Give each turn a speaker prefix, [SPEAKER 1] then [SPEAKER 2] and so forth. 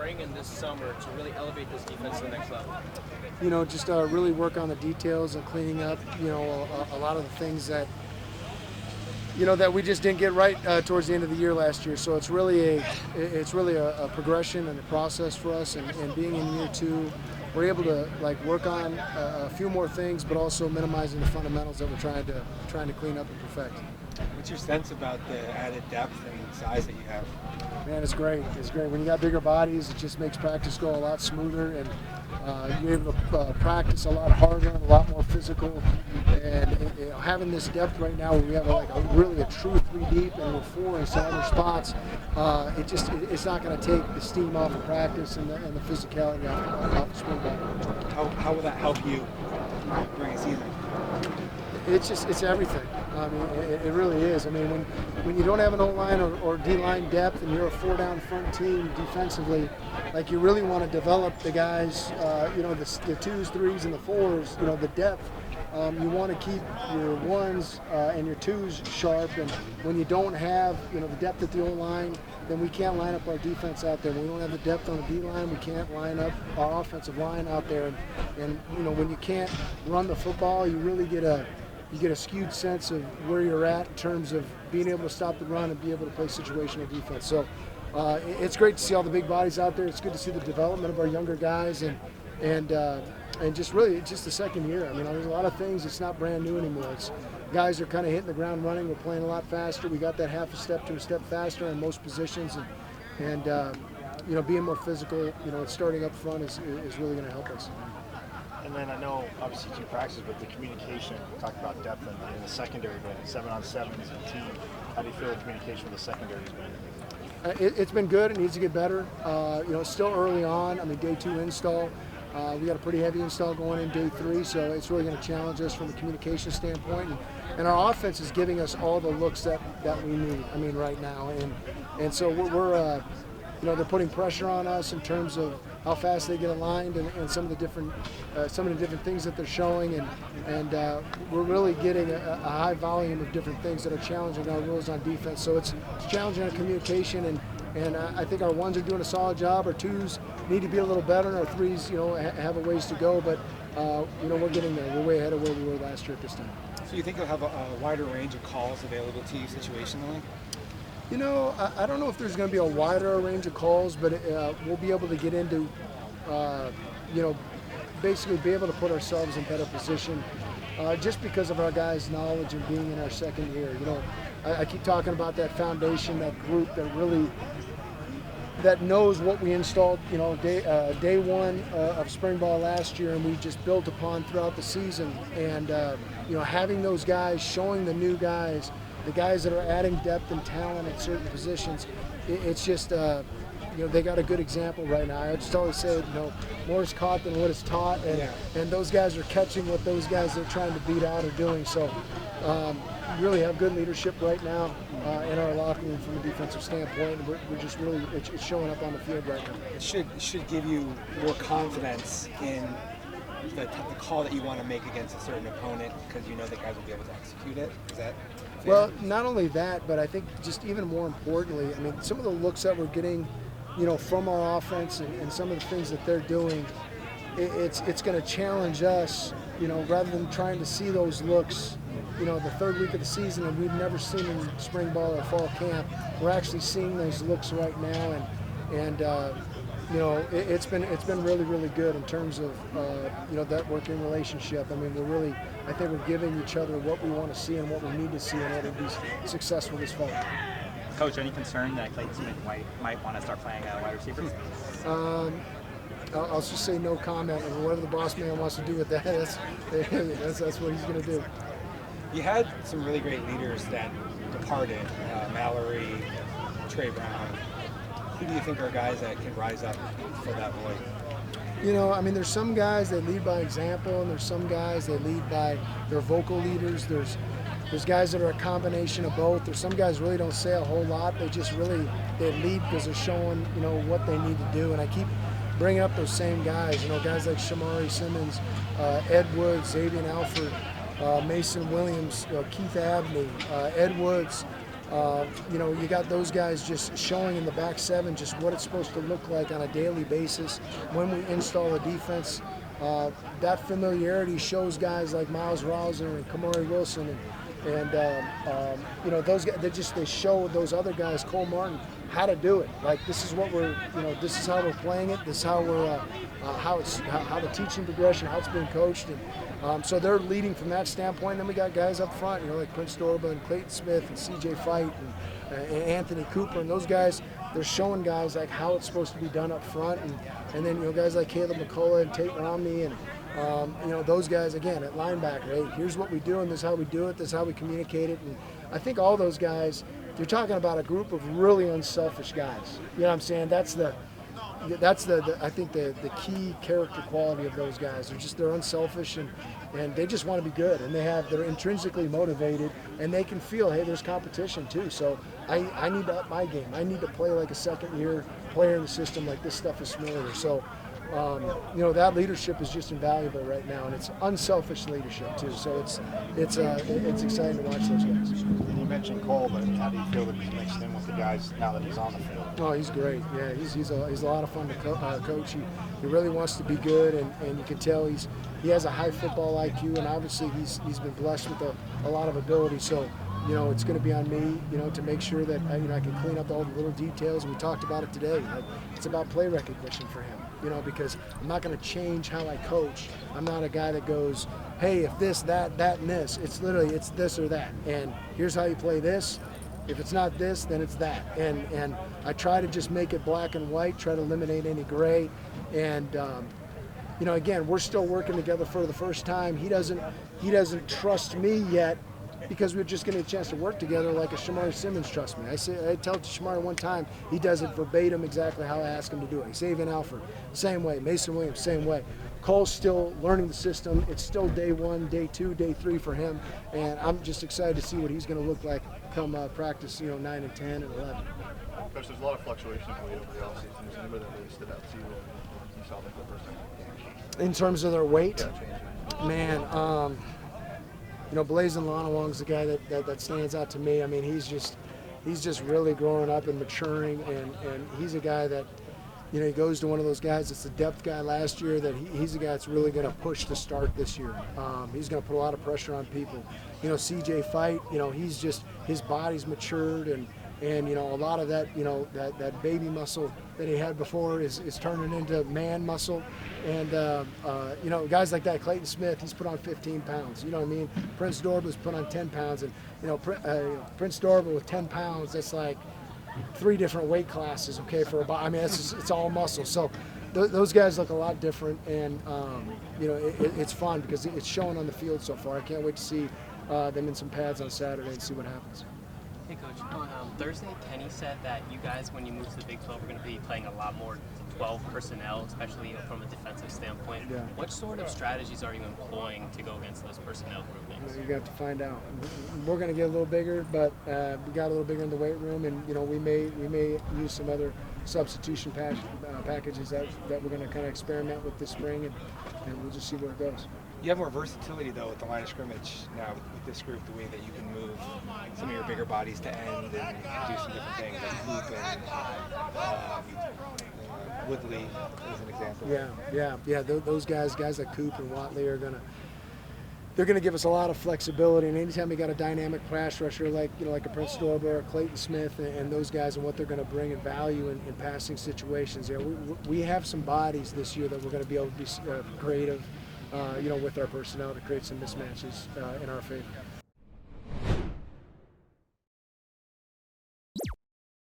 [SPEAKER 1] spring and this summer to really elevate this defense to the next level?
[SPEAKER 2] Just really work on the details and cleaning up, a lot of the things that, that we just didn't get right towards the end of the year last year. So it's really a progression and a process for us. And being in year two, we're able to work on a few more things, but also minimizing the fundamentals that we're trying to clean up and perfect.
[SPEAKER 3] What's your sense about the added depth and size that you have?
[SPEAKER 2] Man, it's great. It's great. When you got bigger bodies, it just makes practice go a lot smoother, and you're able to practice a lot harder and a lot more physical. And having this depth right now, where we have really a true 3 deep, and we're 4 in some other spots, it's not going to take the steam off of practice and the physicality off the spring ball.
[SPEAKER 3] How will that help you during a season?
[SPEAKER 2] It's everything. I mean, it really is. I mean, when you don't have an O-line or D-line depth and you're a 4-down front team defensively, you really want to develop the guys, the 2s, 3s, and the 4s, the depth. You want to keep your 1s and your 2s sharp, and when you don't have, the depth at the O-line, then we can't line up our defense out there. When we don't have the depth on the D-line, we can't line up our offensive line out there. And when you can't run the football, you really get a skewed sense of where you're at in terms of being able to stop the run and be able to play situational defense. So it's great to see all the big bodies out there. It's good to see the development of our younger guys, and just really, it's just the second year. I mean, there's a lot of things. It's not brand new anymore. It's guys are kind of hitting the ground running. We're playing a lot faster. We got that half a step to a step faster in most positions, and being more physical. Starting up front is really going to help us.
[SPEAKER 4] And then I know, obviously, 2 practices, but the communication, we talked about depth in the secondary, but 7-on-7 as a team. How do you feel the communication with the secondary has been?
[SPEAKER 2] It's been good. It needs to get better. It's still early on. I mean, day 2 install. We got a pretty heavy install going in day 3, so it's really going to challenge us from a communication standpoint. And our offense is giving us all the looks that we need, right now. And so we're they're putting pressure on us in terms of how fast they get aligned and some of the different things that they're showing, and we're really getting a high volume of different things that are challenging our rules on defense. So it's challenging our communication, and I think our 1s are doing a solid job. Our 2s need to be a little better, and our 3s have a ways to go, but we're getting there. We're way ahead of where we were last year at this time.
[SPEAKER 3] So you think you'll have a wider range of calls available to you situationally?
[SPEAKER 2] I don't know if there's going to be a wider range of calls, but we'll be able to get into, basically be able to put ourselves in better position just because of our guys' knowledge and being in our second year. I keep talking about that foundation, that group that knows what we installed, day 1 of spring ball last year, and we just built upon throughout the season. And, having those guys, showing the new guys, the guys that are adding depth and talent at certain positions, it's just, they got a good example right now. I just always say, more is caught than what is taught, and those guys are catching what those guys they're trying to beat out are doing. So we really have good leadership right now in our locker room from a defensive standpoint. We're just really, it's showing up on the field right now.
[SPEAKER 3] It should give you more confidence in the call that you want to make against a certain opponent, because the guys will be able to execute it. Is that fair?
[SPEAKER 2] Well, not only that, but I think just even more importantly, some of the looks that we're getting, from our offense and some of the things that they're doing, it's going to challenge us, rather than trying to see those looks, the 3rd week of the season, and we've never seen in spring ball or fall camp. We're actually seeing those looks right now, and it's been really, really good in terms of that working relationship. I think we're giving each other what we want to see and what we need to see in order to be successful this fall.
[SPEAKER 5] Coach, any concern that Clayton Smith might want to start playing wide receivers?
[SPEAKER 2] I'll just say no comment. Whatever the boss man wants to do with that, that's what he's going to do.
[SPEAKER 3] You had some really great leaders that departed, Mallory, Trey Brown. Who do you think are guys that can rise up for that void?
[SPEAKER 2] There's some guys that lead by example, and there's some guys that lead by their vocal leaders. There's guys that are a combination of both. There's some guys really don't say a whole lot. They just really, they lead because they're showing, what they need to do. And I keep bringing up those same guys, guys like Shamari Simmons, Ed Woods, Xavier Alford, Mason Williams, Keith Abney, Ed Woods, You got those guys just showing in the back seven just what it's supposed to look like on a daily basis when we install a defense. That familiarity shows guys like Miles Rouser and Kamari Wilson and those guys. They show those other guys, Cole Martin, how to do it. Like, this is what this is how we're playing it. This is how we're how the teaching progression, how it's being coached, and so they're leading from that standpoint. Then we got guys up front, like Prince Dorba and Clayton Smith and C.J. Fight and Anthony Cooper, and those guys. They're showing guys like how it's supposed to be done up front, and then guys like Caleb McCullough and Tate Romney and those guys again at linebacker. Hey, here's what we do, and this is how we do it. This is how we communicate it. And I think all those guys. You're talking about a group of really unselfish guys. You know what I'm saying? That's I think the key character quality of those guys. They're unselfish and they just want to be good, and they're intrinsically motivated, and they can feel, hey, there's competition too. So I need to up my game. I need to play like a second year player in the system. Like, this stuff is familiar. So that leadership is just invaluable right now, and it's unselfish leadership too. So it's exciting to watch those guys.
[SPEAKER 4] And you mentioned Cole, but how do you feel that he's mixed in with the guys now that he's on the field?
[SPEAKER 2] Oh, he's great. Yeah, he's a lot of fun to coach. He really wants to be good, and you can tell he has a high football IQ, and obviously he's been blessed with a lot of ability. So it's going to be on me, to make sure that I can clean up all the little details. And we talked about it today. It's about play recognition for him, because I'm not going to change how I coach. I'm not a guy that goes, hey, if this, that, and this. It's literally, it's this or that. And here's how you play this. If it's not this, then it's that. And I try to just make it black and white, try to eliminate any gray. And, again, we're still working together for the first time. He doesn't trust me yet, because we're just getting a chance to work together like a Shamari Simmons trusts me. I tell Shamari one time, he does it verbatim exactly how I ask him to do it. Xavier Alford, same way. Mason Williams, same way. Cole's still learning the system. It's still day 1, day 2, day 3 for him, and I'm just excited to see what he's going to look like come practice, 9 and 10 and 11.
[SPEAKER 6] Coach, there's a lot of fluctuation of weight over the offseason. Is anybody that really stood out to you when you saw them for the first time?
[SPEAKER 2] In terms of their weight,
[SPEAKER 6] Yeah,
[SPEAKER 2] man, Blazin Lonawong's the guy that stands out to me. I mean, he's just really growing up and maturing, and he's a guy that, he goes to one of those guys that's the depth guy last year, that he's a guy that's really going to push to start this year. He's going to put a lot of pressure on people. CJ Fight, his body's matured, and a lot of that, that baby muscle that he had before is turning into man muscle. And, guys like that, Clayton Smith, he's put on 15 pounds. You know what I mean? Prince Dorba's put on 10 pounds. And, Prince Dorba with 10 pounds, that's like 3 different weight classes, okay, for a body. I mean, it's all muscle. So those guys look a lot different. And, it's fun because it's showing on the field so far. I can't wait to see them in some pads on Saturday and see what happens.
[SPEAKER 1] Hey, Coach. On Thursday, Kenny said that you guys, when you move to the Big 12, are going to be playing a lot more 12 personnel, especially from a defensive standpoint.
[SPEAKER 2] Yeah.
[SPEAKER 1] What sort of strategies are you employing to go against those personnel groupings?
[SPEAKER 2] You got to find out. We're going to get a little bigger, but we got a little bigger in the weight room, and we may use some other substitution packages that we're going to kind of experiment with this spring, and we'll just see where it goes.
[SPEAKER 3] You have more versatility, though, with the line of scrimmage now with this group, the way that you can move some of your bigger bodies to end and do some different things, like Hoop and Woodley, as an example.
[SPEAKER 2] Yeah. Those guys like Coop and Watley are they're gonna give us a lot of flexibility. And anytime we got a dynamic pass rusher like a Prince Dorba or Clayton Smith and those guys, and what they're gonna bring in value in passing situations, we have some bodies this year that we're gonna be able to be creative. With our personnel to create some mismatches in our favor.